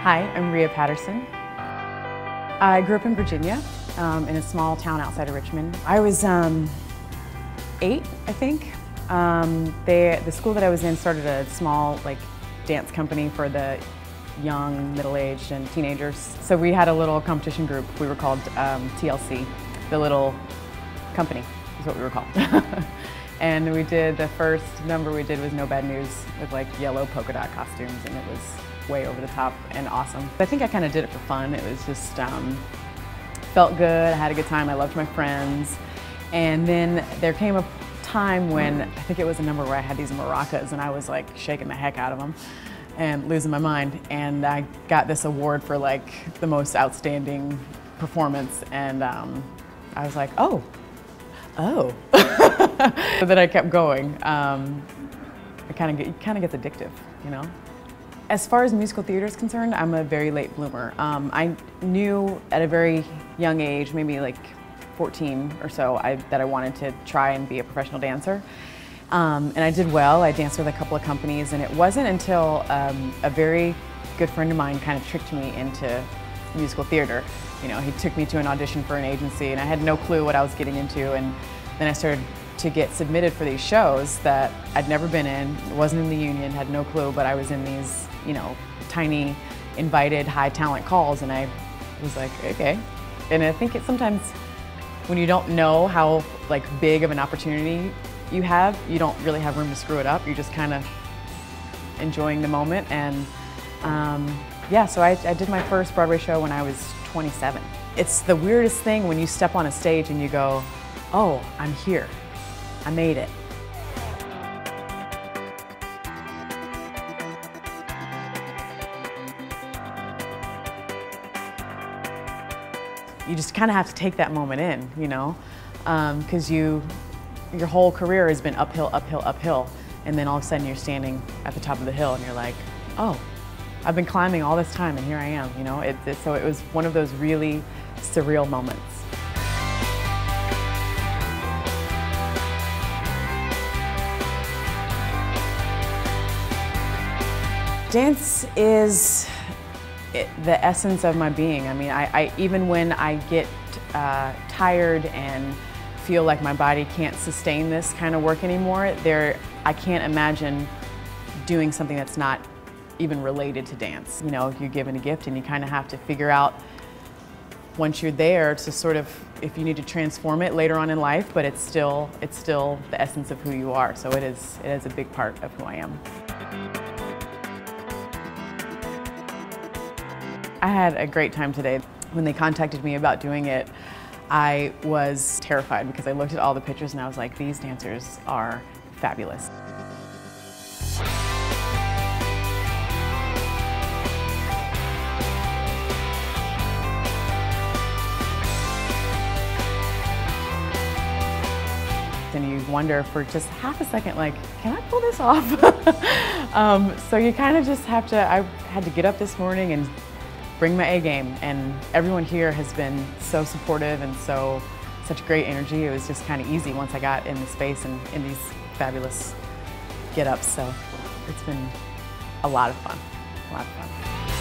Hi, I'm Rhea Patterson. I grew up in Virginia, in a small town outside of Richmond. I was 8, I think. The school that I was in started a small dance company for the young, middle-aged, and teenagers. So we had a little competition group. We were called TLC, the little company is what we were called. And we did, the first number we did was No Bad News with yellow polka dot costumes, and it was way over the top and awesome. I think I kind of did it for fun. It was just, felt good, I had a good time, I loved my friends. And then there came a time when, I think it was a number where I had these maracas and I was shaking the heck out of them and losing my mind. And I got this award for the most outstanding performance, and I was like, oh. So then I kept going. It kind of gets addictive, you know? As far as musical theater is concerned, I'm a very late bloomer. I knew at a very young age, maybe 14 or so, that I wanted to try and be a professional dancer. And I did well. I danced with a couple of companies, and it wasn't until a very good friend of mine kind of tricked me into musical theater. You know, he took me to an audition for an agency, and I had no clue what I was getting into, and then I started to get submitted for these shows that I'd never been in, wasn't in the union, had no clue, but I was in these, you know, tiny, invited, high talent calls, and I was like, okay. And I think sometimes when you don't know how big of an opportunity you have, you don't really have room to screw it up. You're just kind of enjoying the moment. And yeah, so I did my first Broadway show when I was 27. It's the weirdest thing when you step on a stage and you go, oh, I'm here. I made it. You just kind of have to take that moment in, you know, because your whole career has been uphill, uphill, uphill, and then all of a sudden you're standing at the top of the hill and you're like, oh, I've been climbing all this time and here I am, you know. So it was one of those really surreal moments. Dance is the essence of my being. I mean, even when I get tired and feel like my body can't sustain this kind of work anymore, I can't imagine doing something that's not even related to dance. You know, you're given a gift and you kind of have to figure out once you're there to sort of, if you need to transform it later on in life, but it's still the essence of who you are. So it is a big part of who I am. I had a great time today. When they contacted me about doing it, I was terrified because I looked at all the pictures and I was like, these dancers are fabulous. And you wonder for just half a second, can I pull this off? So you kind of just have to, I had to get up this morning and bring my A game, and everyone here has been so supportive and such great energy. It was just kind of easy once I got in the space and in these fabulous get-ups. So it's been a lot of fun, a lot of fun.